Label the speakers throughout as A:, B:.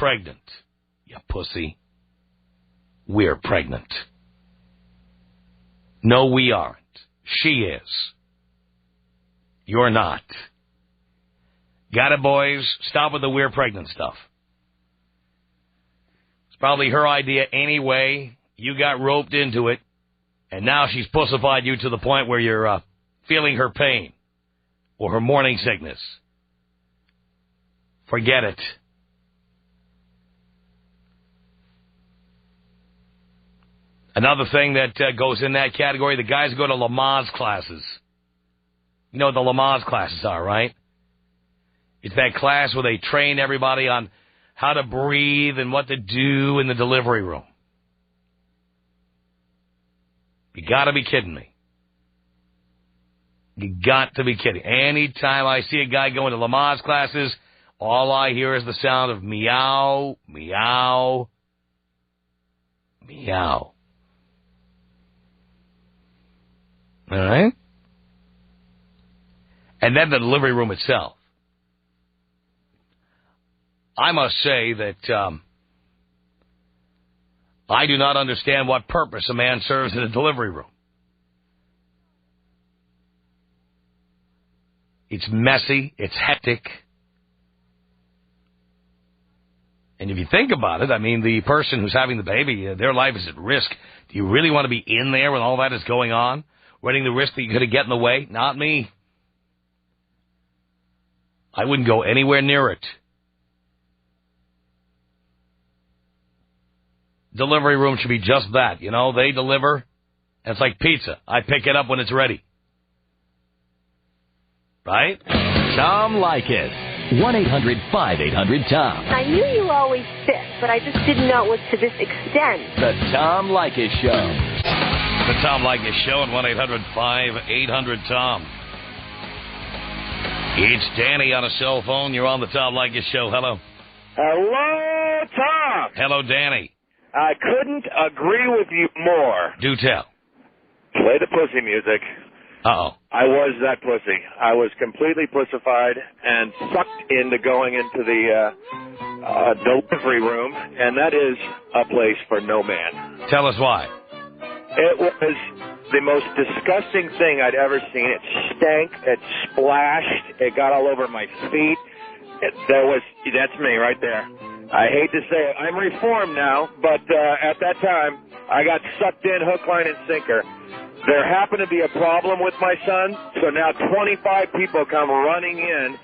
A: pregnant. You pussy. We're pregnant. No, we aren't. She is. You're not. Got it, boys? Stop with the we're pregnant stuff. It's probably her idea anyway. You got roped into it, and now she's pussified you to the point where you're feeling her pain or her morning sickness. Forget it. Another thing that goes in that category, the guys who go to Lamaze classes. You know what the Lamaze classes are, right? It's that class where they train everybody on how to breathe and what to do in the delivery room. You got to be kidding me. You got to be kidding. Anytime I see a guy going to Lamaze classes, all I hear is the sound of meow, meow, meow. All right? And then the delivery room itself. I must say that I do not understand what purpose a man serves in a delivery room. It's messy. It's hectic. And if you think about it, I mean, the person who's having the baby, their life is at risk. Do you really want to be in there when all that is going on? Running the risk that you could get in the way? Not me. I wouldn't go anywhere near it. Delivery room should be just that. You know, they deliver, and it's like pizza. I pick it up when it's ready. Right?
B: Tom Leykis. 1-800-5800-TOM.
C: I knew you always fit, but I just didn't know it was to this extent.
B: The Tom Leykis Show.
A: The Tom Leykis Show at 1-800-5800-TOM. It's Danny on a cell phone. You're on the Tom Leykis Show. Hello.
D: Hello, Tom.
A: Hello, Danny.
D: I couldn't agree with you more.
A: Do tell.
D: Play the pussy music.
A: Uh-oh.
D: I was that pussy. I was completely pussified and sucked into going into the delivery room, and that is a place for no man.
A: Tell us why.
D: It was the most disgusting thing I'd ever seen. It stank. It splashed. It got all over my feet. That's me right there. I hate to say it. I'm reformed now, but at that time, I got sucked in hook, line, and sinker. There happened to be a problem with my son, so now 25 people come running in,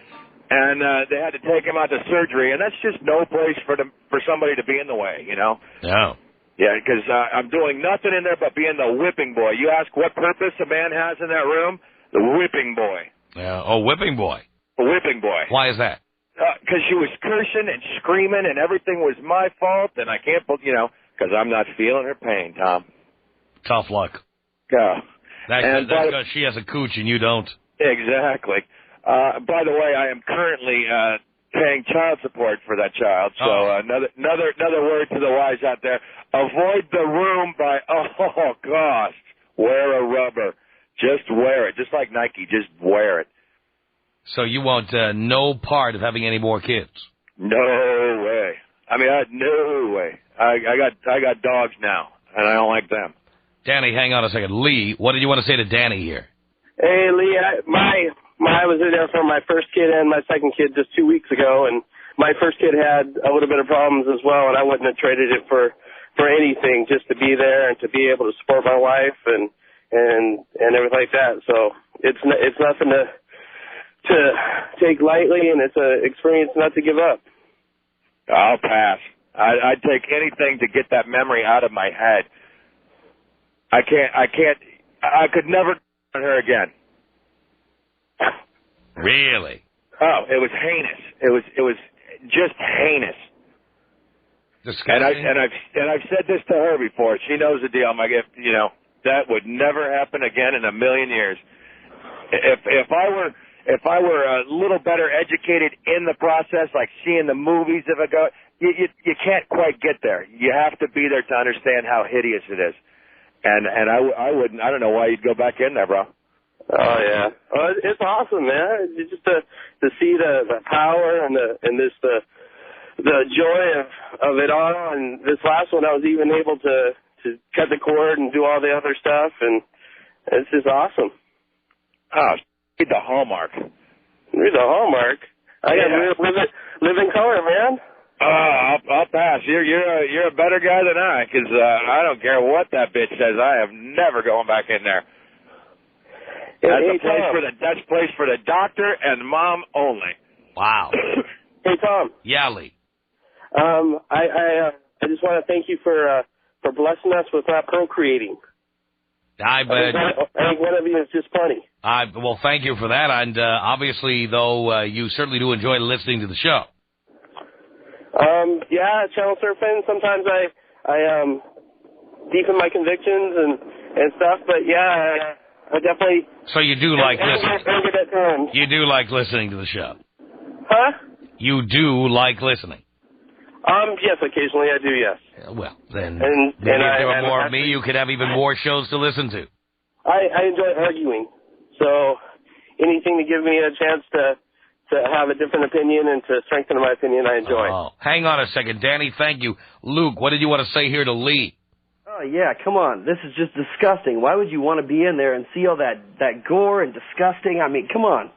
D: and they had to take him out to surgery, and that's just no place for somebody to be in the way, you know?
A: No.
D: Yeah, because I'm doing nothing in there but being the whipping boy. You ask what purpose a man has in that room? The whipping boy.
A: Yeah. Oh, whipping boy.
D: The whipping boy.
A: Why is that?
D: Because she was cursing and screaming, and everything was my fault, and I can't, because I'm not feeling her pain, Tom.
A: Tough luck.
D: Go.
A: That's because she has a cooch and you don't.
D: Exactly. By the way, I am currently paying child support for that child. So another word to the wise out there: avoid the room by gosh, wear a rubber. Just wear it, just like Nike. Just wear it.
A: So you want no part of having any more kids?
D: No way. I mean, no way. I got dogs now, and I don't like them.
A: Danny, hang on a second. Lee, what did you want to say to Danny here?
E: Hey, Lee, I was in there for my first kid and my second kid just 2 weeks ago, and my first kid had a little bit of problems as well, and I wouldn't have traded it for anything, just to be there and to be able to support my wife and everything like that. So it's nothing to take lightly, and it's an experience not to give up.
D: I'll pass. I'd take anything to get that memory out of my head. I could never on her again.
A: Really?
D: Oh, it was heinous. It was just heinous.
A: Disgusting.
D: And I've said this to her before. She knows the deal. I'm like, that would never happen again in a million years. If I were a little better educated in the process, like seeing the movies, you can't quite get there. You have to be there to understand how hideous it is. And I wouldn't. I don't know why you'd go back in there, bro.
E: Oh yeah, well, it's awesome, man. Just to see the power and the the joy of it all. And this last one, I was even able to cut the cord and do all the other stuff, and it's just awesome.
D: Oh, read the Hallmark.
E: Read the Hallmark. I got live in color, man.
D: I'll pass. You're a better guy than I, because I don't care what that bitch says. I am never going back in there. That's place for the doctor and mom only.
A: Wow.
E: Hey, Tom.
A: Yeah, Lee.
E: I just want to thank you for blessing us with not procreating. I think one of you is just funny.
A: Well, thank you for that. And obviously, though, you certainly do enjoy listening to the show.
E: Yeah, channel surfing. Sometimes I deepen my convictions and stuff. But yeah, I definitely.
A: So you do like listening. You do like listening to the show.
E: Huh?
A: You do like listening.
E: Yes, occasionally I do. Yes.
A: Well, then,
E: maybe
A: if there were more of me, you could have even more shows to listen to.
E: I enjoy arguing, so anything to give me a chance to have a different opinion and to strengthen my opinion, I enjoy.
A: Oh, hang on a second, Danny. Thank you, Luke. What did you want to say here to Lee?
F: Oh yeah, come on. This is just disgusting. Why would you want to be in there and see all that gore and disgusting? I mean, come on.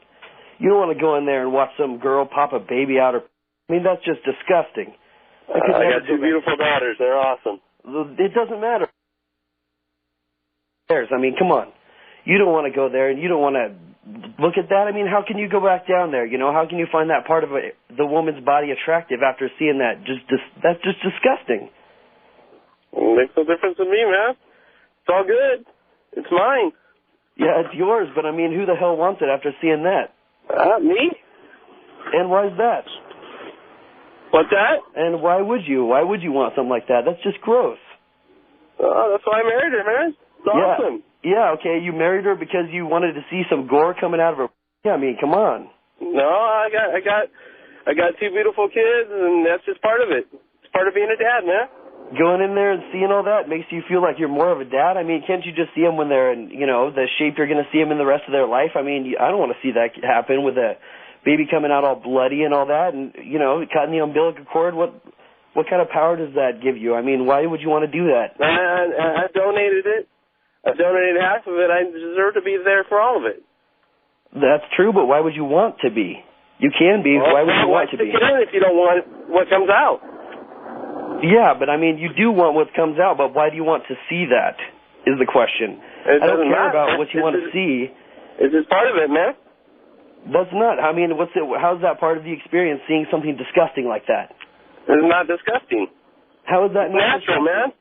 F: You don't want to go in there and watch some girl pop a baby out. I mean, that's just disgusting.
E: I got two beautiful daughters. They're awesome.
F: It doesn't matter. I mean, come on. You don't want to go there, and you don't want to look at that. I mean, how can you go back down there? You know, how can you find that part of the woman's body attractive after seeing that? That's just disgusting.
E: It makes no difference to me, man. It's all good. It's mine.
F: Yeah, it's yours, but I mean, who the hell wants it after seeing that?
E: Me.
F: And why is that?
E: What's that?
F: And why would you? Why would you want something like that? That's just gross.
E: That's why I married her, man. It's awesome.
F: Yeah, okay, you married her because you wanted to see some gore coming out of her. Yeah, I mean, come on.
E: No, I got two beautiful kids, and that's just part of it. It's part of being a dad, man.
F: Going in there and seeing all that makes you feel like you're more of a dad? I mean, can't you just see them when they're in, you know, the shape you're going to see them in the rest of their life? I mean, I don't want to see that happen with a baby coming out all bloody and all that, and, you know, cutting the umbilical cord. What kind of power does that give you? I mean, why would you want to do that?
E: I donated it. I donated half of it. I deserve to be there for all of it.
F: That's true, but why would you want to be? You can be. Why would you want to be?
E: If you don't want what comes out.
F: Yeah, but I mean, you do want what comes out, but why do you want to see that is the question. I don't care about what you want to see.
E: It's just part of it, man.
F: That's not. I mean, how's that part of the experience, seeing something disgusting like that?
E: It's not disgusting.
F: How is that
E: natural, man?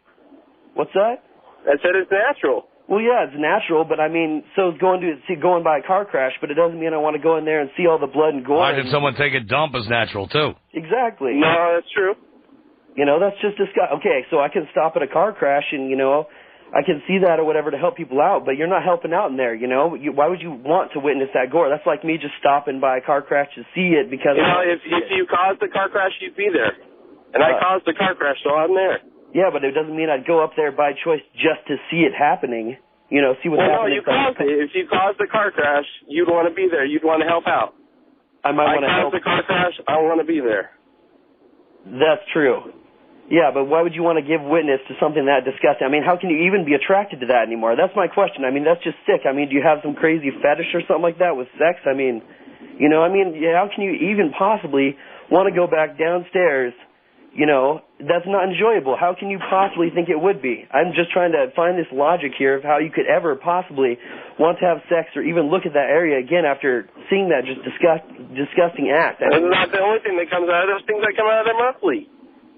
F: What's that?
E: I said it's natural.
F: Well, yeah, it's natural, but I mean, so it's going by a car crash, but it doesn't mean I want to go in there and see all the blood and gore.
A: Why did someone take a dump is natural, too?
F: Exactly.
E: No, that's true.
F: You know, that's just disgusting. Okay, so I can stop at a car crash and, you know, I can see that or whatever to help people out, but you're not helping out in there, you know? Why would you want to witness that gore? That's like me just stopping by a car crash to see it because...
E: You know, if you caused the car crash, you'd be there. And I caused the car crash, so I'm there.
F: Yeah, but it doesn't mean I'd go up there by choice just to see it happening. You know, see what's happening.
E: No, you caused it. If you caused the car crash, you'd want to be there. You'd want to help out.
F: I might want to help.
E: I caused the car crash, I want to be there.
F: That's true. Yeah, but why would you want to give witness to something that disgusting? I mean, how can you even be attracted to that anymore? That's my question. I mean, that's just sick. I mean, do you have some crazy fetish or something like that with sex? I mean, you know, I mean, how can you even possibly want to go back downstairs? You know, that's not enjoyable. How can you possibly think it would be? I'm just trying to find this logic here of how you could ever possibly want to have sex or even look at that area again after seeing that just disgusting act.
E: That's not the only thing that comes out of those things that come out of there monthly.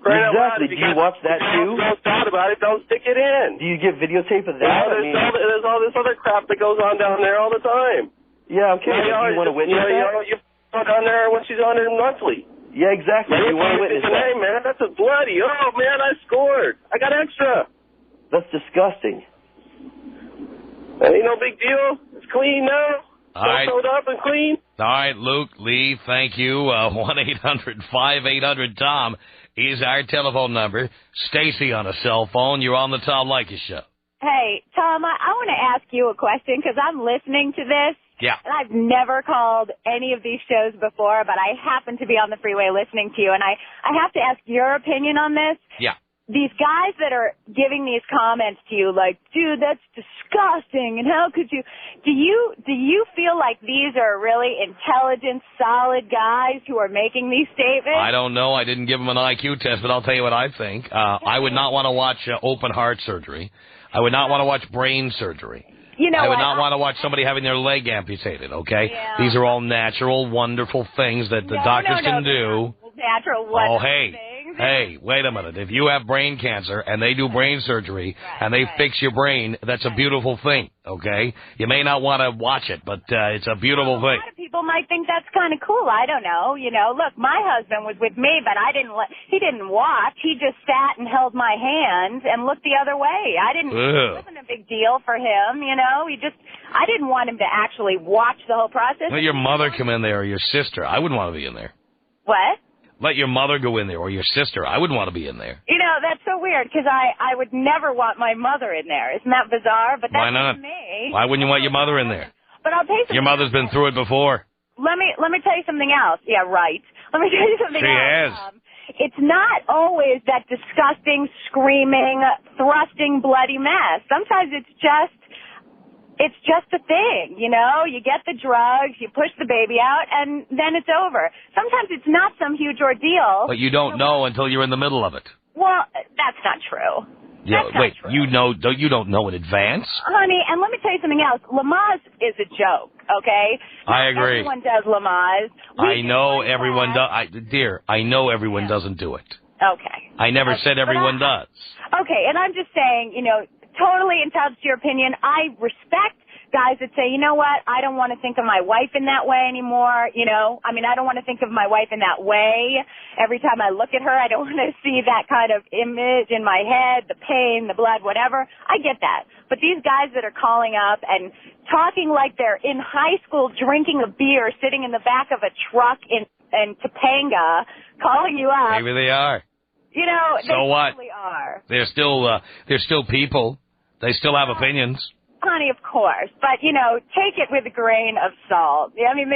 F: Exactly. Do you watch that too?
E: Don't thought about it. Don't stick it in.
F: Do you get videotape of that?
E: There's all this other crap that goes on down there all the time.
F: Yeah, okay. Do you want to witness that?
E: You go down there when she's on it monthly.
F: Yeah, exactly. You want to witness that?
E: Hey, man, that's a bloody. Oh, man, I scored. I got extra.
F: That's disgusting.
E: That ain't no big deal. It's clean now.
A: All right.
E: Sewed up and clean.
A: All right, Luke, Lee, thank you. 1-800-5800-TOM is our telephone number. Stacy on a cell phone. You're on the Tom Leykis Show.
G: Hey, Tom, I want to ask you a question because I'm listening to this,
A: Yeah.
G: And I've never called any of these shows before, but I happen to be on the freeway listening to you, and I have to ask your opinion on this.
A: Yeah.
G: These guys that are giving these comments to you, like, dude, that's disgusting, and how could you? Do you feel like these are really intelligent, solid guys who are making these statements?
A: I don't know. I didn't give them an IQ test, but I'll tell you what I think. I would not want to watch open heart surgery. I would not want to watch brain surgery.
G: You know
A: I would
G: what?
A: not want to watch somebody having their leg amputated, okay?
G: Yeah.
A: These are all natural, wonderful things that the doctors can do.
G: Natural,
A: Oh,
G: wonderful
A: hey.
G: things.
A: Hey, wait a minute. If you have brain cancer and they do brain surgery and they fix your brain, that's a beautiful thing, okay? You may not want to watch it, but it's a beautiful thing.
G: A lot of people might think that's kind of cool. I don't know. You know, look, my husband was with me, but he didn't watch. He just sat and held my hand and looked the other way. It wasn't a big deal for him, you know. I didn't want him to actually watch the whole process.
A: Let your mother come in there or your sister. I wouldn't want to be in there.
G: What?
A: Let your mother go in there or your sister. I wouldn't want to be in there.
G: You know, that's so weird because I would never want my mother in there. Isn't that bizarre? But that's
A: Why not?
G: me.
A: Why wouldn't you want your mother in there?
G: But I'll tell you something.
A: Your mother's been through it before.
G: Let me tell you something else. Yeah, right. Let me tell you something
A: She
G: else.
A: has.
G: It's not always that disgusting, screaming, thrusting, bloody mess. Sometimes it's just a thing, you know? You get the drugs, you push the baby out, and then it's over. Sometimes it's not some huge ordeal.
A: But you don't know until you're in the middle of it.
G: Well, that's not true.
A: Yeah,
G: That's not
A: wait,
G: true.
A: you don't know in advance?
G: Honey, and let me tell you something else. Lamaze is a joke, okay?
A: I agree.
G: Everyone does Lamaze.
A: I know everyone does. Dear, I know everyone doesn't do it.
G: Okay.
A: I never said everyone does.
G: Okay, and I'm just saying, you know, totally entitled to your opinion. I respect guys that say, you know what, I don't want to think of my wife in that way anymore, you know. I mean, I don't want to think of my wife in that way. Every time I look at her, I don't want to see that kind of image in my head, the pain, the blood, whatever. I get that. But these guys that are calling up and talking like they're in high school drinking a beer, sitting in the back of a truck in Topanga, calling you up.
A: Maybe they are.
G: You know,
A: So
G: they
A: what?
G: really are.
A: They're still people. They still have opinions.
G: Honey, of course, but you know, take it with a grain of salt. I mean,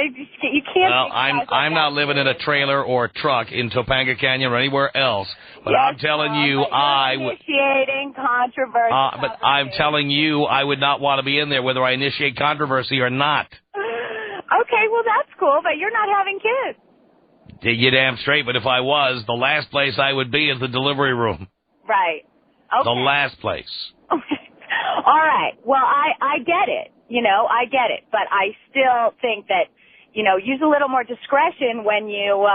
G: you can't.
A: Well, I'm not living in a trailer or a truck in Topanga Canyon or anywhere else, but
G: yes,
A: I'm telling you, I would.
G: Initiating controversy.
A: But I'm telling you, I would not want to be in there, whether I initiate controversy or not.
G: Okay, well that's cool, but you're not having kids.
A: You're damn straight. But if I was, the last place I would be is the delivery room.
G: Right. Okay.
A: The last place.
G: All right. Well, I get it. You know, I get it. But I still think that, you know, use a little more discretion when you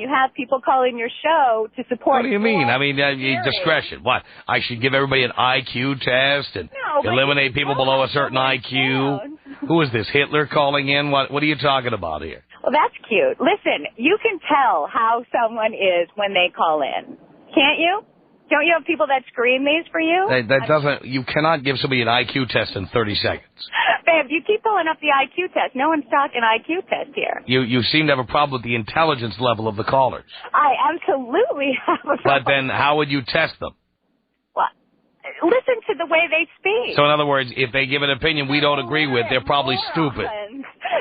G: have people calling your show to support.
A: What do you mean? I mean, discretion. What? I should give everybody an IQ test and eliminate people below a certain IQ? Who is this, Hitler calling in? What are you talking about here?
G: Well, that's cute. Listen, you can tell how someone is when they call in. Can't you? Don't you have people that screen these for you?
A: That doesn't. You cannot give somebody an IQ test in 30 seconds.
G: Babe, you keep pulling up the IQ test. No one's talking IQ test here.
A: You seem to have a problem with the intelligence level of the callers.
G: I absolutely have a problem.
A: But then how would you test them?
G: What? Listen to the way they speak.
A: So in other words, if they give an opinion we don't agree with, they're probably stupid.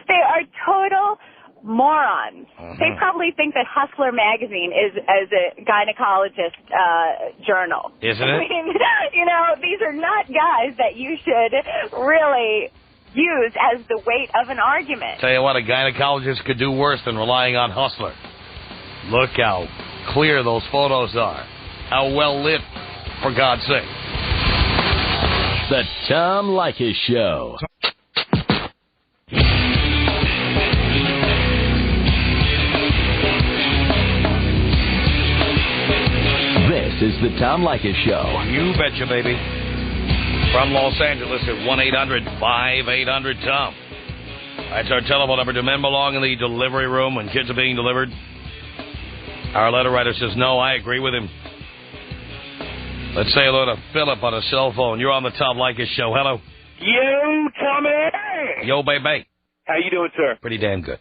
G: They are total morons. They probably think that Hustler magazine is a gynecologist journal.
A: Isn't it?
G: I mean, you know, these are not guys that you should really use as the weight of an argument.
A: Tell you what, a gynecologist could do worse than relying on Hustler. Look how clear those photos are. How well lit, for God's sake.
B: The Tom Leykis Show. This is the Tom Leykis Show.
A: You betcha, baby. From Los Angeles at 1-800-5800-TOM. That's our telephone number. Do men belong in the delivery room when kids are being delivered? Our letter writer says, no, I agree with him. Let's say hello to Philip on a cell phone. You're on the Tom Leykis Show. Hello.
D: Yo, Tommy!
A: Yo, baby.
D: How you doing, sir?
A: Pretty damn good.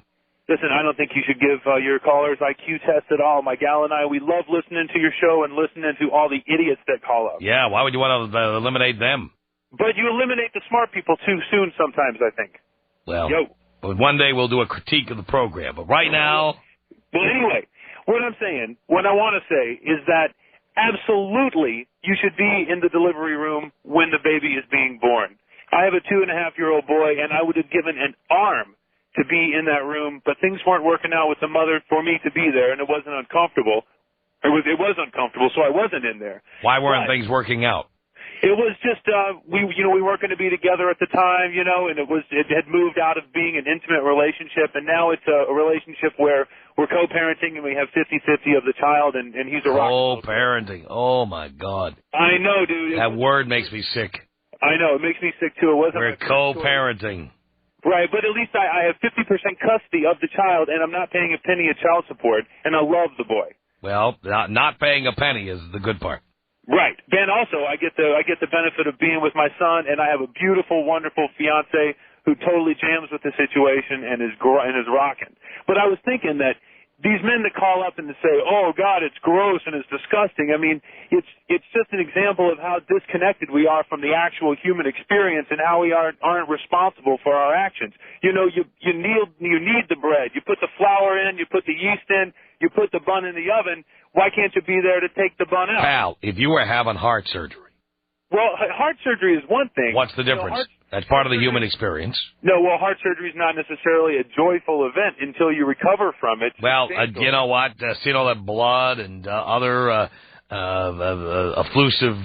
D: Listen, I don't think you should give your callers IQ tests at all. My gal and I, we love listening to your show and listening to all the idiots that call up.
A: Yeah, why would you want to eliminate them?
D: But you eliminate the smart people too soon sometimes, I think.
A: Well,
D: Yo.
A: one day we'll do a critique of the program. But right now...
D: Well, anyway, what I want to say is that absolutely you should be in the delivery room when the baby is being born. I have a 2.5-year-old boy, and I would have given an arm to be in that room, but things weren't working out with the mother for me to be there, and it wasn't uncomfortable. It was uncomfortable, so I wasn't in there.
A: Why weren't things working out?
D: It was just we weren't going to be together at the time, and it had moved out of being an intimate relationship, and now it's a relationship where we're co-parenting and we have 50-50 of the child, and he's a rock.
A: Co-parenting. Oh my God.
D: I know, dude.
A: That word makes me sick.
D: I know, it makes me sick too. It wasn't.
A: We're co-parenting.
D: Right, but at least I have 50% custody of the child, and I'm not paying a penny of child support, and I love the boy.
A: Well, not paying a penny is the good part.
D: Right. Ben, also, I get the benefit of being with my son, and I have a beautiful, wonderful fiance who totally jams with the situation and is rocking. But I was thinking that these men that call up and to say, "Oh God, it's gross and it's disgusting." I mean, it's just an example of how disconnected we are from the actual human experience and how we aren't responsible for our actions. You need the bread. You put the flour in, you put the yeast in, you put the bun in the oven. Why can't you be there to take the bun out?
A: Pal, if you were having heart surgery.
D: Well, heart surgery is one thing.
A: What's the difference? That's part of the human experience.
D: No, well, heart surgery is not necessarily a joyful event until you recover from it.
A: Well, you know what? Seeing all that blood and other efflusive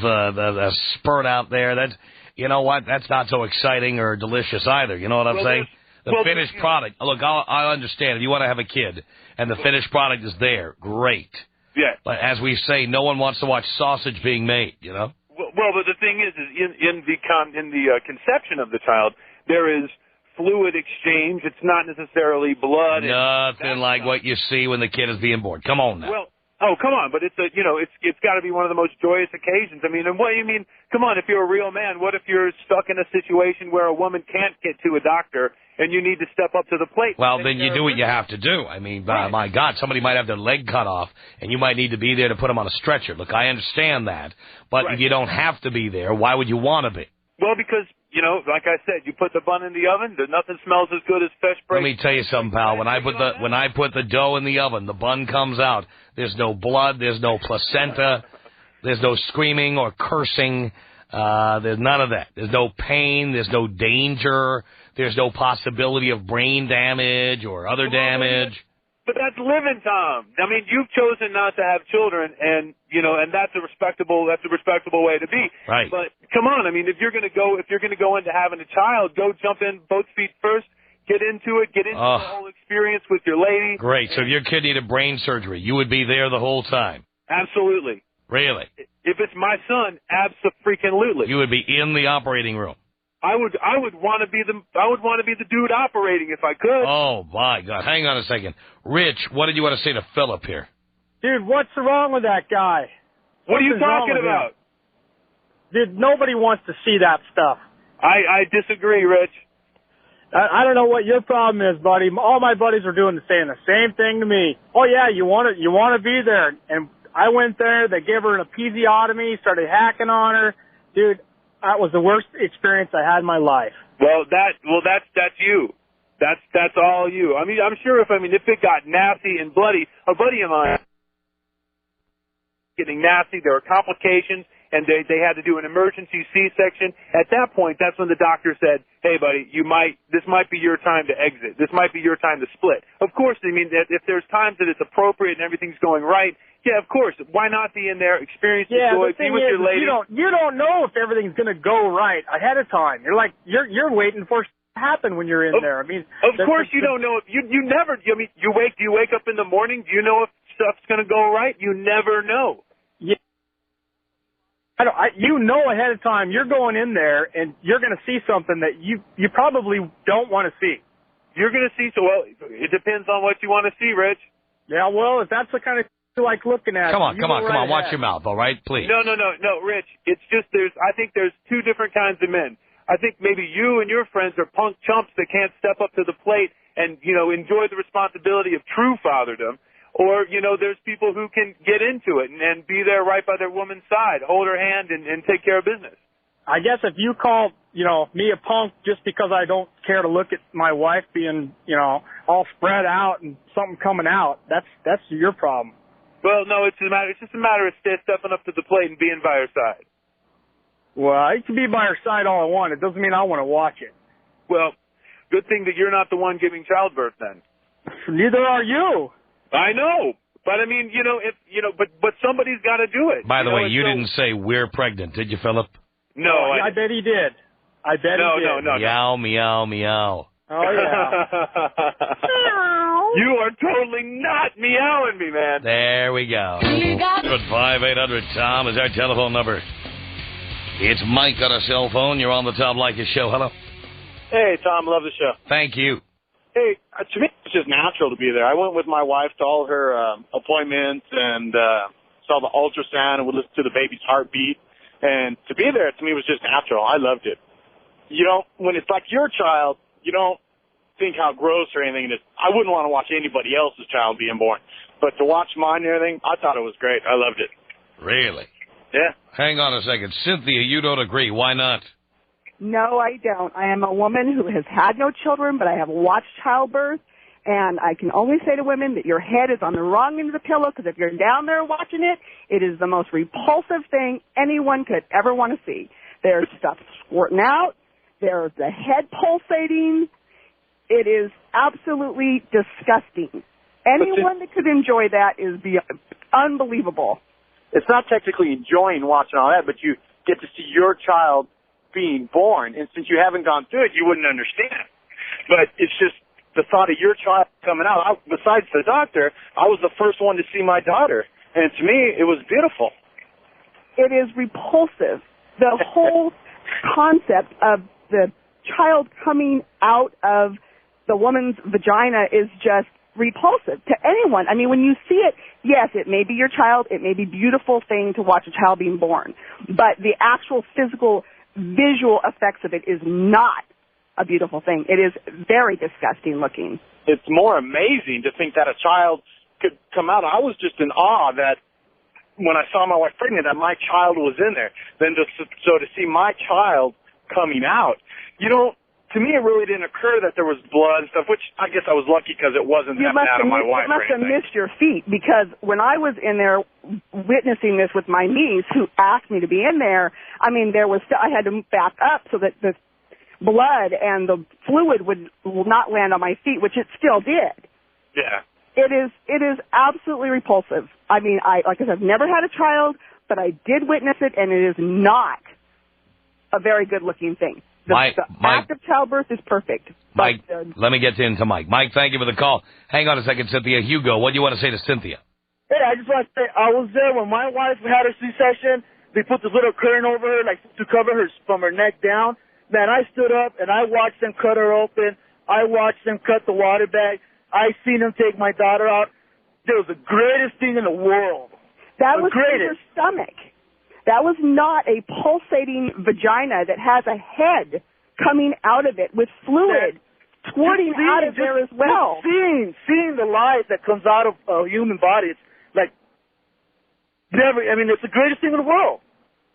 A: spurt out there, you know what? That's not so exciting or delicious either. You know what I'm saying? The finished product. Look, I understand. If you want to have a kid and the finished product is there, great.
D: Yeah.
A: But as we say, no one wants to watch sausage being made, you know?
D: Well, but the thing is in the conception of the child, there is fluid exchange. It's not necessarily blood.
A: Nothing like what you see when the kid is being born. Come on now.
D: Well, oh, come on, but it's got to be one of the most joyous occasions. I mean, and what do you mean? Come on, if you're a real man, what if you're stuck in a situation where a woman can't get to a doctor and you need to step up to the plate?
A: Well, then you do what you have to do. I mean, my God, somebody might have their leg cut off, and you might need to be there to put them on a stretcher. Look, I understand that, but if you don't have to be there, why would you want to be?
D: Well, because, like I said, you put the bun in the oven, nothing smells as good as fresh bread.
A: Let me tell you something, pal. When I put the dough in the oven, the bun comes out. There's no blood. There's no placenta. There's no screaming or cursing. There's none of that. There's no pain. There's no danger. There's no possibility of brain damage or other damage.
D: But that's living, Tom. I mean, you've chosen not to have children, and that's a respectable way to be.
A: Right.
D: But come on, I mean, if you're gonna go into having a child, go jump in both feet first. Get into it. Get into the whole experience with your lady.
A: Great. So if your kid needed brain surgery, you would be there the whole time.
D: Absolutely.
A: Really?
D: If it's my son, abso-freaking-lutely.
A: You would be in the operating room.
D: I would want to be the dude operating if I could.
A: Oh my God! Hang on a second, Rich. What did you want to say to Philip here?
H: Dude, what's wrong with that guy?
D: What are you talking about?
H: Dude, nobody wants to see that stuff.
D: I disagree, Rich.
H: I don't know what your problem is, buddy. All my buddies are saying the same thing to me. Oh yeah, you want to be there, and I went there. They gave her an episiotomy, started hacking on her, dude. That was the worst experience I had in my life.
D: That's you. That's all you. I mean, I'm sure if it got nasty and bloody, a buddy of mine getting nasty, there were complications, and they had to do an emergency C-section. At that point, that's when the doctor said, "Hey, buddy, this might be your time to exit. This might be your time to split." Of course, I mean, if there's times that it's appropriate and everything's going right, yeah, of course. Why not be in there, experience the joy, be with your lady?
H: You don't know if everything's going to go right ahead of time. You're waiting for it to happen when you're in there. I mean,
D: of course you don't know if you never. I mean, do you wake up in the morning? Do you know if stuff's going to go right? You never know.
H: Yeah. You know ahead of time you're going in there and you're going to see something that you probably don't want to see.
D: You're going to see it depends on what you want to see, Rich.
H: Yeah, well, if that's the kind of you like looking at.
A: Come on, watch your mouth, all right, please.
D: No, Rich. It's just I think there's two different kinds of men. I think maybe you and your friends are punk chumps that can't step up to the plate and enjoy the responsibility of true fatherdom. Or, there's people who can get into it and be there right by their woman's side, hold her hand and take care of business.
H: I guess if you call me a punk just because I don't care to look at my wife being, all spread out and something coming out. That's your problem.
I: Well, no, it's just a matter of stepping up to the plate and being by her side.
H: Well, I can be by her side all I want. It doesn't mean I want to watch it.
I: Well, good thing that you're not the one giving childbirth then.
H: Neither are you.
I: I know. But I mean, but somebody's got to do it.
A: By the way, you didn't say we're pregnant, did you, Philip?
I: No,
H: I bet he did. I bet he did.
I: No.
A: Meow, meow, meow.
H: Oh, yeah.
I: You are totally not meowing me, man.
A: There we go. 800-5800-TOM is our telephone number. It's Mike on a cell phone. You're on the Tom Leykis Show. Hello.
J: Hey, Tom. Love the show.
A: Thank you.
J: Hey, to me, it's just natural to be there. I went with my wife to all her appointments and saw the ultrasound and would listen to the baby's heartbeat. And to be there, to me, was just natural. I loved it. When it's like your child, you don't think how gross or anything it is. I wouldn't want to watch anybody else's child being born. But to watch mine and everything, I thought it was great. I loved it.
A: Really?
J: Yeah.
A: Hang on a second. Cynthia, you don't agree. Why not?
K: No, I don't. I am a woman who has had no children, but I have watched childbirth, and I can only say to women that your head is on the wrong end of the pillow, because if you're down there watching it, it is the most repulsive thing anyone could ever want to see. There's stuff squirting out. There's the head pulsating. It is absolutely disgusting. Anyone that could enjoy that is unbelievable.
J: It's not technically enjoying watching all that, but you get to see your child being born, and since you haven't gone through it, you wouldn't understand. But it's just the thought of your child coming out. Besides the doctor, I was the first one to see my daughter, and to me, it was beautiful.
K: It is repulsive. The whole concept of the child coming out of the woman's vagina is just repulsive to anyone. I mean, when you see it, yes, it may be your child. It may be a beautiful thing to watch a child being born. But the actual physical, visual effects of it is not a beautiful thing. It is very disgusting looking.
J: It's more amazing to think that a child could come out. I was just in awe that when I saw my wife pregnant, that my child was in there. Then to see my child coming out, to me, it really didn't occur that there was blood and stuff, which I guess I was lucky because it wasn't that bad on my wife.
K: You must have missed your feet, because when I was in there witnessing this with my niece, who asked me to be in there, I mean, I had to back up so that the blood and the fluid will not land on my feet, which it still did.
J: Yeah.
K: It is absolutely repulsive. I mean, like I said, I've never had a child, but I did witness it, and it is not a very good-looking thing. The act of childbirth is perfect.
A: Mike, let me get into Mike. Mike, thank you for the call. Hang on a second, Cynthia. Hugo, what do you want to say to Cynthia?
L: Hey, I just want to say, I was there when my wife had her C-section. They put this little curtain over her, like, to cover her from her neck down. Man, I stood up, and I watched them cut her open. I watched them cut the water bag. I seen them take my daughter out. It was the greatest thing in the world.
K: That was her stomach. That was not a pulsating vagina that has a head coming out of it with fluid squirting out of there as well.
L: Seeing the life that comes out of a human body, it's like it's the greatest thing in the world.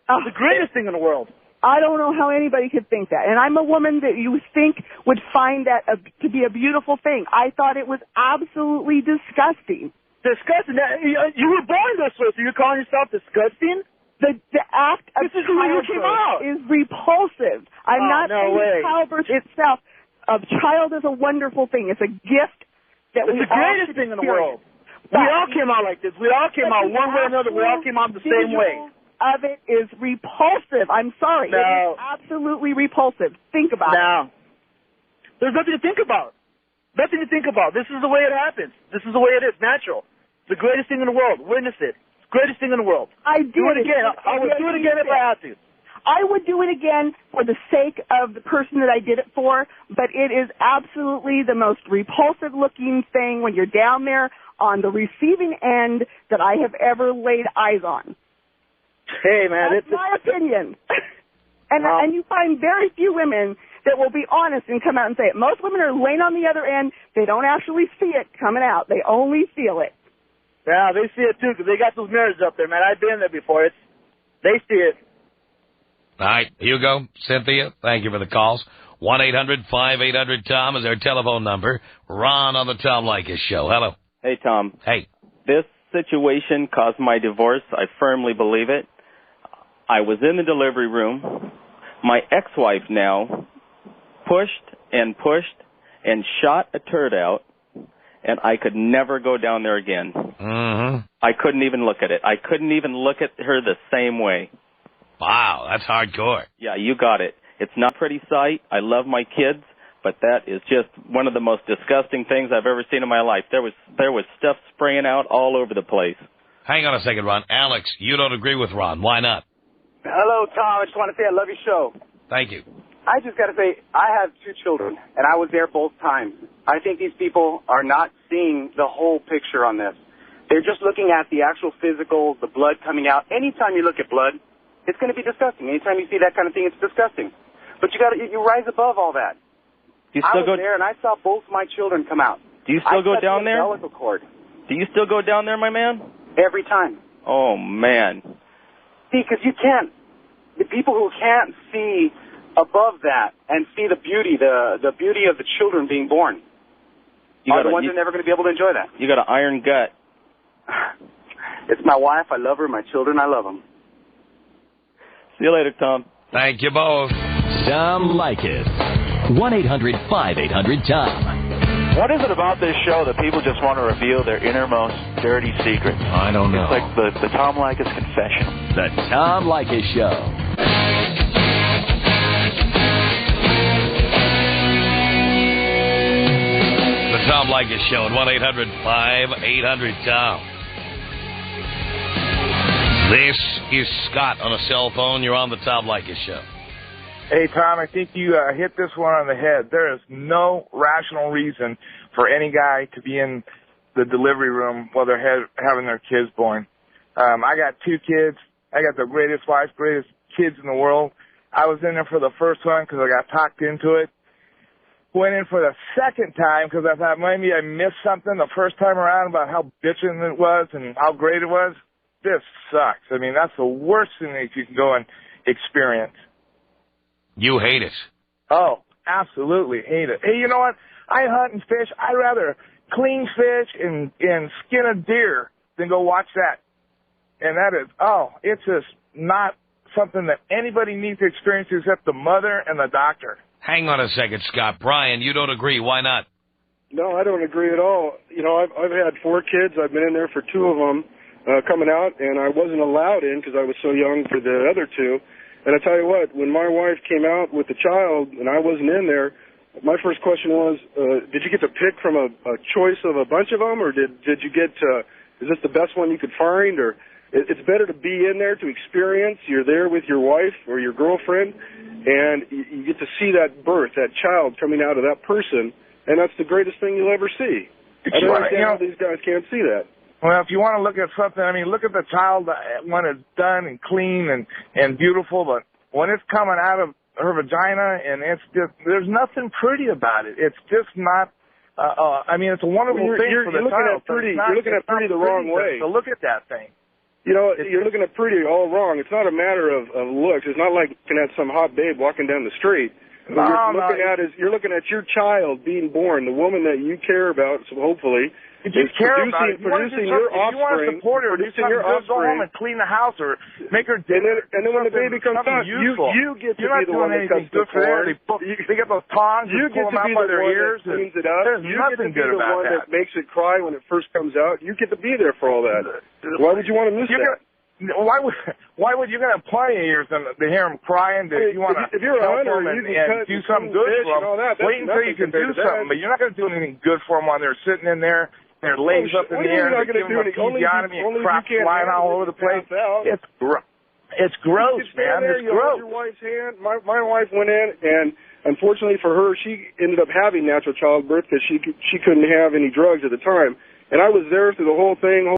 L: It's the greatest thing in the world.
K: I don't know how anybody could think that. And I'm a woman that you think would find that to be a beautiful thing. I thought it was absolutely disgusting.
L: Disgusting? You were born this way, so you're calling yourself disgusting?
K: The act of childbirth is repulsive. I'm not saying childbirth itself. A child is a wonderful thing. It's a gift that
L: it's the greatest thing in the world. We all came out like this. We all came out one way or another. We all came out the same way.
K: Of it is repulsive. I'm sorry.
L: No.
K: It is absolutely repulsive. Think about it.
L: No. There's nothing to think about. Nothing to think about. This is the way it happens. This is the way it is. Natural. It's the greatest thing in the world. Witness it. Greatest thing in the world.
K: I did
L: do it again. I would do it again if I had to.
K: I would do it again for the sake of the person that I did it for, but it is absolutely the most repulsive looking thing when you're down there on the receiving end that I have ever laid eyes on.
L: Hey, man.
K: That's my opinion. And you find very few women that will be honest and come out and say it. Most women are laying on the other end. They don't actually see it coming out. They only feel it.
L: Yeah, they see it too, because they got those mirrors up there, man. I've been there before. They see it.
A: All right, Hugo, Cynthia, thank you for the calls. 1-800-5800-TOM is our telephone number. Ron on the Tom Leykis Show. Hello.
M: Hey, Tom.
A: Hey.
M: This situation caused my divorce. I firmly believe it. I was in the delivery room. My ex-wife now pushed and shot a turd out, and I could never go down there again.
A: Mm-hmm.
M: I couldn't even look at it. I couldn't even look at her the same way.
A: Wow, that's hardcore.
M: Yeah, you got it. It's not a pretty sight. I love my kids, but that is just one of the most disgusting things I've ever seen in my life. There was stuff spraying out all over the place.
A: Hang on a second, Ron. Alex, you don't agree with Ron. Why not?
N: Hello, Tom. I just want to say I love your show.
A: Thank you.
N: I just got to say, I have 2 children, and I was there both times. I think these people are not seeing the whole picture on this. They're just looking at the actual physical, the blood coming out. Anytime you look at blood, it's going to be disgusting. Anytime you see that kind of thing, it's disgusting. But you rise above all that.
M: Do you still
N: I was there, and I saw both my children come out.
M: Do you still go down there?
N: Cord.
M: Do you still go down there, my man?
N: Every time.
M: Oh, man.
N: See, because you can't. The people who can't see above that and see the beauty, the beauty of the children being born, are the ones who are never going to be able to enjoy that.
M: You got an iron gut.
N: It's my wife. I love her. My children. I love them.
M: See you later, Tom.
A: Thank you both.
B: Tom Leykis. 1-800-5800-TOM.
O: What is it about this show that people just want to reveal their innermost dirty secrets?
B: I don't know.
O: It's like the Tom Leykis confession.
B: The Tom Leykis Show.
A: The Tom Leykis Show at 1-800-5800-TOM. This is Scott on a cell phone. You're on the Tom Leykis Show.
P: Hey, Tom, I think you hit this one on the head. There is no rational reason for any guy to be in the delivery room while they're having their kids born. I got 2 kids. I got the greatest wife, greatest kids in the world. I was in there for the first one because I got talked into it. Went in for the second time because I thought maybe I missed something the first time around about how bitchin' it was and how great it was. This sucks. I mean, that's the worst thing that you can go and experience.
A: You hate it.
P: Oh, absolutely hate it. Hey, you know what? I hunt and fish. I'd rather clean fish and skin a deer than go watch that. And that is, it's just not something that anybody needs to experience except the mother and the doctor.
A: Hang on a second, Scott. Brian, you don't agree. Why not?
Q: No, I don't agree at all. You know, I've had 4 kids. I've been in there for 2 of them coming out, and I wasn't allowed in because I was so young for the other 2. And I tell you what, when my wife came out with the child and I wasn't in there, my first question was, did you get to pick from a choice of a bunch of them, or did you get is this the best one you could find? Or it's better to be in there to experience. You're there with your wife or your girlfriend, and you get to see that birth, that child coming out of that person, and that's the greatest thing you'll ever see. I don't understand how these guys can't see that.
P: Well, if you want to look at something, I mean, look at the child when it's done and clean and beautiful, but when it's coming out of her vagina and it's just, there's nothing pretty about it. It's just not, I mean, it's a wonderful thing for the child.
Q: You're looking at pretty the wrong way.
P: So look at that thing.
Q: You know, you're looking at pretty all wrong. It's not a matter of looks. It's not like looking at some hot babe walking down the street. What you're looking at your child being born, the woman that you care about, so hopefully,
P: if you care about it,
Q: producing your offspring,
P: if you want to support her, producing your offspring, go home and clean the house or make her dinner.
Q: And then when the baby comes out, you get to be the one that cuts the cord.
P: They get those tongs and pull them out by their ears.
Q: Cleans it up.
P: There's nothing good about that.
Q: You get to be the one that makes it cry when it first comes out. You get to be there for all that. Why would you want to miss that?
P: Why would you gonna have plenty of years to hear them crying? If you want to help them and do something good for them, wait until you can do something. But you're not gonna do anything good for them while they're sitting in there, their legs up in the air, and they're giving them episiotomy and crap flying all over the place. It's gross, man. It's gross.
Q: Your wife's hand. My wife went in, and unfortunately for her, she ended up having natural childbirth because she couldn't have any drugs at the time. And I was there through the whole thing.